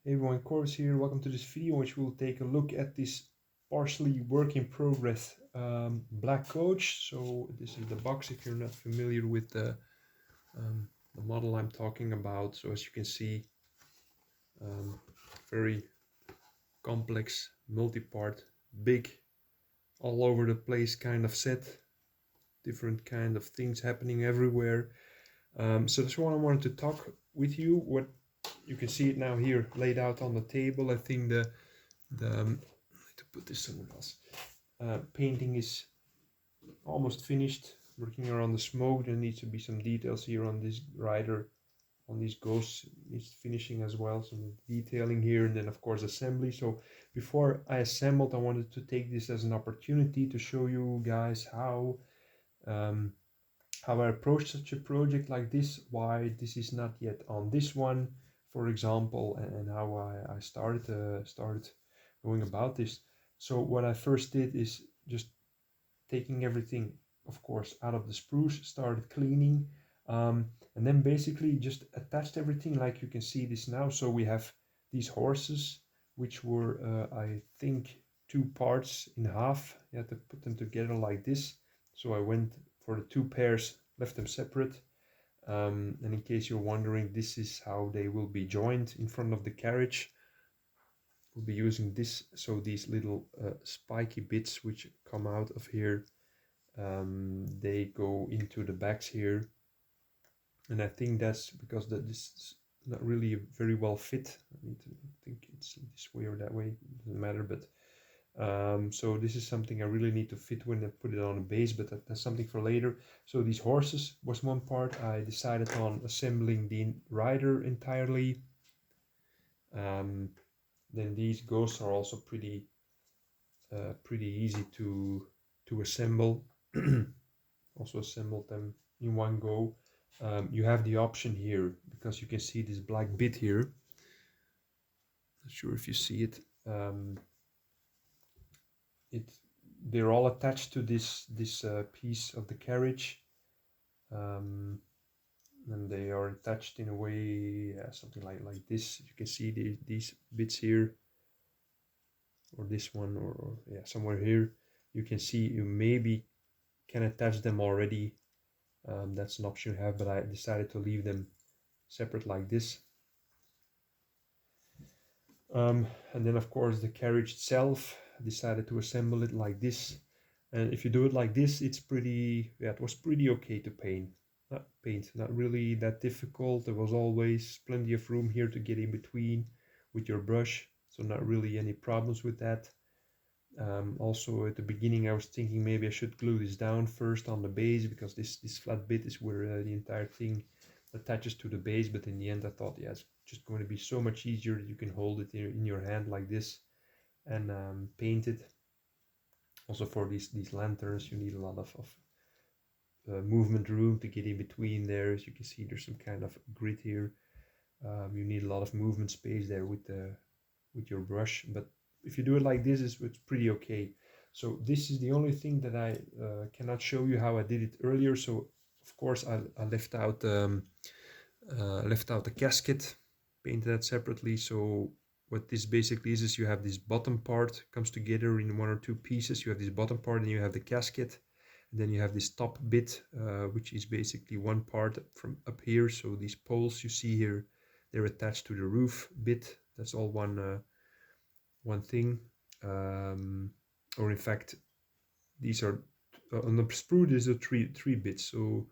Hey everyone, Corvus here. Welcome to this video in which we'll take a look at this partially work in progress Black Coach. So this is the box if you're not familiar with the model I'm talking about. So as you can see, very complex, multi-part, big, all over the place kind of set. Different kind of things happening everywhere. So that's what I wanted to talk with you. What you can see it now here laid out on the table. I think the to put this somewhere else. Painting is almost finished. Working around the smoke. There needs to be some details here on this rider, on these ghosts. Needs finishing as well. Some detailing here, and then of course assembly. So before I assembled, I wanted to take this as an opportunity to show you guys um, how I approach such a project like this, why this is not yet on this one, for example, and how I started going about this. So what I first did is just taking everything, of course, out of the spruce, started cleaning, and then basically just attached everything like you can see this now. So we have these horses, which were, I think, two parts in half. You had to put them together like this. So I went for the two pairs, left them separate. And in case you're wondering, this is how they will be joined in front of the carriage. We'll be using this, so these little spiky bits which come out of here, they go into the backs here. And I think that's because this is not really very well fit. I need to think it's this way or that way, it doesn't matter, but so this is something I really need to fit when I put it on a base, but that's something for later. So these horses was one part. I decided on assembling the rider entirely. Then these ghosts are also pretty easy to assemble. Also assembled them in one go. You have the option here, because you can see this black bit here. Not sure if you see it. They're all attached to this piece of the carriage, and they are attached in a way, something like this. You can see these bits here, or this one, or yeah, somewhere here. You can see you maybe can attach them already. That's an option you have, but I decided to leave them separate like this. And then of course the carriage itself, I decided to assemble it like this. And if you do it like this, it's pretty, yeah, it was pretty okay to paint. Not really that difficult. There was always plenty of room here to get in between with your brush, so not really any problems with that. Also at the beginning I was thinking maybe I should glue this down first on the base, because this flat bit is where the entire thing attaches to the base, but in the end I thought, yeah, it's just going to be so much easier. You can hold it in your hand like this and paint it. Also for these lanterns you need a lot of movement room to get in between there. As you can see, there's some kind of grid here. You need a lot of movement space there with your brush, but if you do it like this, it's pretty okay. So this is the only thing that I cannot show you how I did it earlier. So of course I left out the casket, painted that separately. So what this basically is you have this bottom part comes together in one or two pieces. You have this bottom part and you have the casket, and then you have this top bit, which is basically one part from up here. So these poles you see here, they're attached to the roof bit. That's all one thing, or in fact these are on the sprue. There's a three bits. So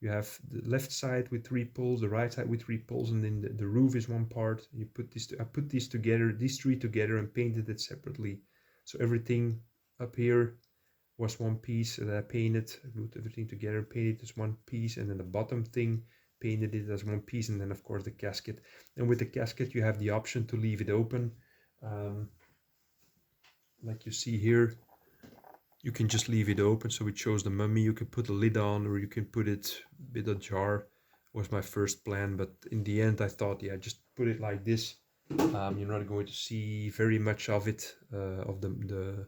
you have the left side with three poles, the right side with three poles, and then the roof is one part. You put this I put these together, these three together, and painted it separately. So everything up here was one piece that I painted, glued everything together, painted as one piece, and then the bottom thing painted it as one piece, and then of course the casket. And with the casket you have the option to leave it open. Like you see here, you can just leave it open so it shows the mummy. You can put a lid on, or you can put it with a jar, was my first plan, but in the end I thought, yeah, just put it like this. You're not going to see very much of it, of the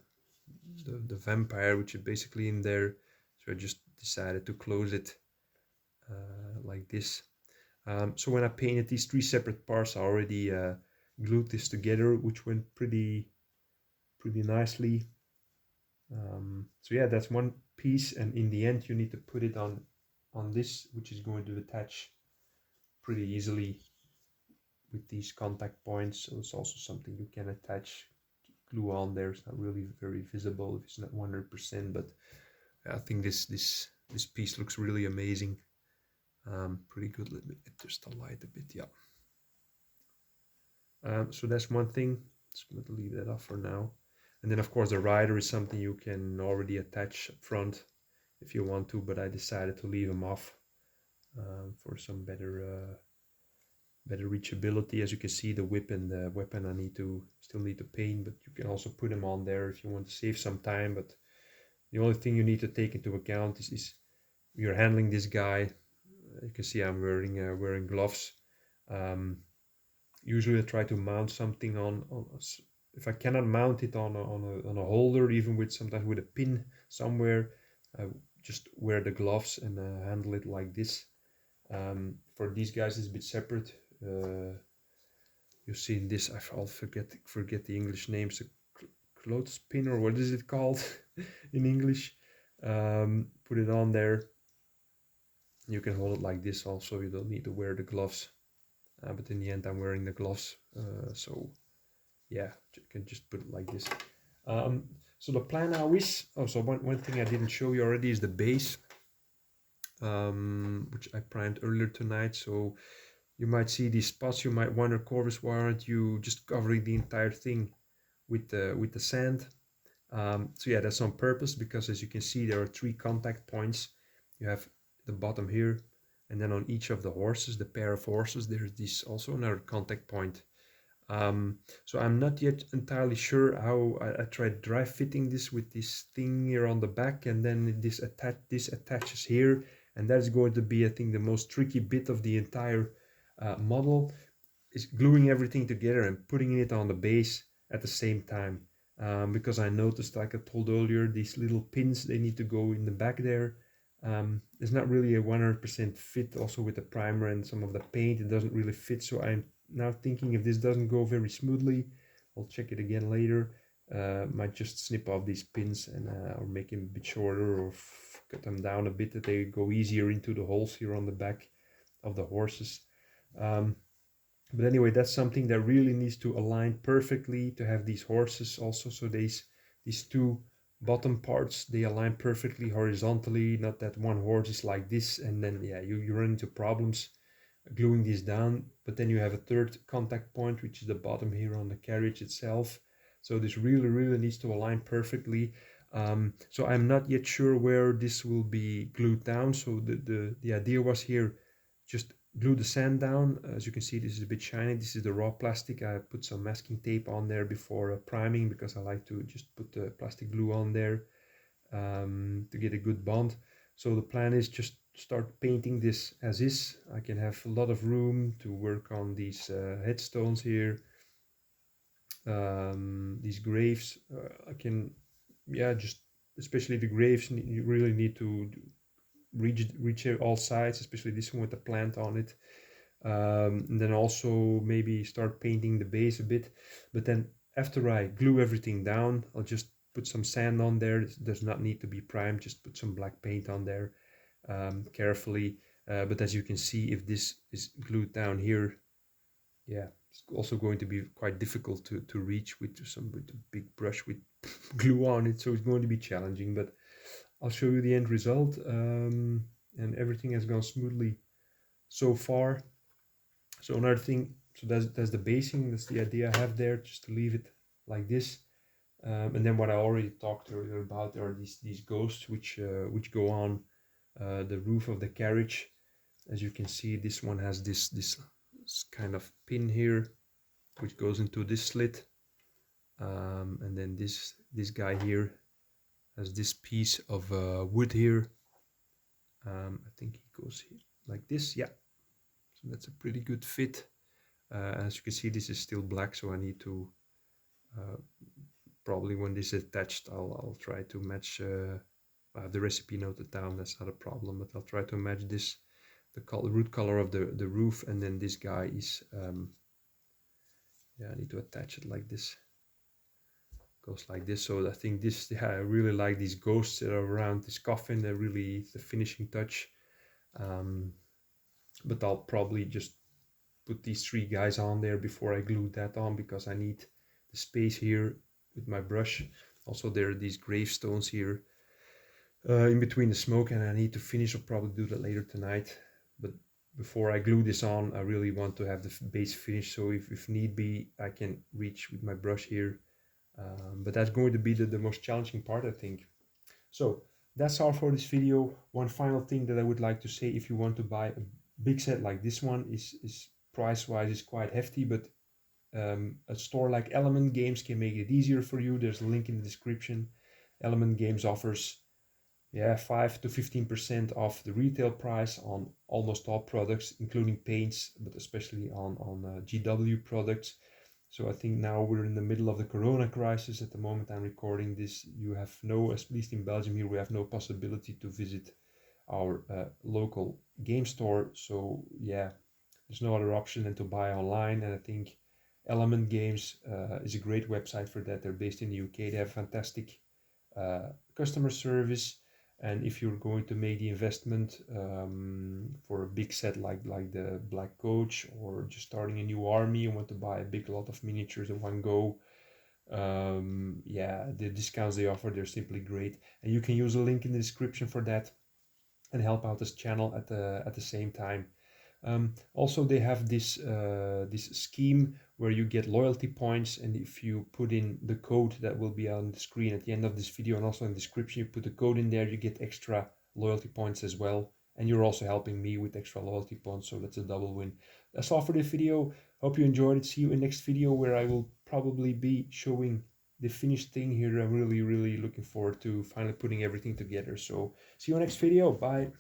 vampire, which is basically in there. So I just decided to close it like this. So when I painted these three separate parts, I already glued this together, which went pretty nicely. So yeah, that's one piece, and in the end you need to put it on this, which is going to attach pretty easily with these contact points. So it's also something you can attach glue on there. It's not really very visible if it's not 100%, but I think this piece looks really amazing. Pretty good. Let me adjust the light a bit. Yeah. So that's one thing. Just going to leave that off for now. And then of course the rider is something you can already attach up front if you want to, but I decided to leave them off for some better reachability. As you can see, the whip and the weapon I still need to paint, but you can also put them on there if you want to save some time. But the only thing you need to take into account is you're handling this guy. You can see I'm wearing gloves. Usually I try to mount something on if I cannot mount it on a holder, even sometimes with a pin somewhere, I just wear the gloves and handle it like this. For these guys it's a bit separate. You've seen this, I'll forget the English names, a clothespin, or what is it called in English. Put it on there. You can hold it like this also, you don't need to wear the gloves. But in the end I'm wearing the gloves, so yeah, you can just put it like this. So the plan now is, so one thing I didn't show you already is the base, which I primed earlier tonight. So you might see these spots. You might wonder, Corvus, why aren't you just covering the entire thing with the sand? So yeah, that's on purpose, because as you can see there are 3 contact points. You have the bottom here, and then on each of the horses, the pair of horses, there's this also another contact point. So I'm not yet entirely sure how I tried dry fitting this with this thing here on the back, and then this attaches here, and that's going to be, I think, the most tricky bit of the entire model, is gluing everything together and putting it on the base at the same time. Because I noticed, like I told earlier, these little pins, they need to go in the back there. It's not really a 100% fit. Also with the primer and some of the paint, it doesn't really fit. So I'm now thinking, if this doesn't go very smoothly, I'll check it again later. Might just snip off these pins and or make them a bit shorter, or cut them down a bit that they go easier into the holes here on the back of the horses. But anyway, that's something that really needs to align perfectly to have these horses also. So these 2 bottom parts, they align perfectly horizontally, not that one horse is like this and then yeah, you run into problems gluing this down. But then you have a 3rd contact point, which is the bottom here on the carriage itself. So this really needs to align perfectly. So I'm not yet sure where this will be glued down. So the idea was here, just glue the sand down. As you can see, this is a bit shiny. This is the raw plastic. I put some masking tape on there before priming, because I like to just put the plastic glue on there to get a good bond. So the plan is just start painting this as is. I can have a lot of room to work on these headstones here, these graves. I can, yeah, just especially the graves, you really need to reach all sides, especially this one with the plant on it. And then also maybe start painting the base a bit. But then after I glue everything down, I'll just put some sand on there. It does not need to be primed, just put some black paint on there carefully. But as you can see, if this is glued down here, yeah, it's also going to be quite difficult to reach with a big brush with glue on it. So it's going to be challenging, but I'll show you the end result. And everything has gone smoothly so far. So another thing, so that's the basing. That's the idea I have there, just to leave it like this. And then what I already talked earlier about are these ghosts which go on the roof of the carriage. As you can see, this one has this kind of pin here, which goes into this slit. And then this guy here has this piece of wood here. I think he goes here like this. Yeah, so that's a pretty good fit. As you can see, this is still black, so I need to probably, when this is attached, I'll try to match. I have the recipe noted down, that's not a problem, but I'll try to match this, the root color of the roof, and then this guy is Yeah, I need to attach it like this. Goes like this. So I think this, yeah, I really like these ghosts that are around this coffin. They're really the finishing touch. But I'll probably just put these 3 guys on there before I glue that on, because I need the space here with my brush. Also, there are these gravestones here in between the smoke, and I need to finish. I'll probably do that later tonight. But before I glue this on, I really want to have the base finished, so if need be, I can reach with my brush here. But that's going to be the most challenging part, I think. So that's all for this video. One final thing that I would like to say: if you want to buy a big set like this one, is price-wise is quite hefty, but a store like Element Games can make it easier for you. There's a link in the description. Element Games offers 5 to 15% off the retail price on almost all products, including paints, but especially on GW products. So I think now we're in the middle of the Corona crisis. At the moment I'm recording this, you have no, at least in Belgium here, we have no possibility to visit our local game store. So yeah, there's no other option than to buy online. And I think Element Games is a great website for that. They're based in the UK. They have fantastic customer service. And if you're going to make the investment for a big set like the Black Coach, or just starting a new army and want to buy a big lot of miniatures in one go, yeah, the discounts they offer, they're simply great. And you can use a link in the description for that and help out this channel at the same time. Also, they have this this scheme where you get loyalty points, and if you put in the code that will be on the screen at the end of this video and also in the description, you put the code in there, you get extra loyalty points as well, and you're also helping me with extra loyalty points, so that's a double win. That's all for this video. Hope you enjoyed it. See you in next video, where I will probably be showing the finished thing here. I'm really looking forward to finally putting everything together. So see you next video. Bye.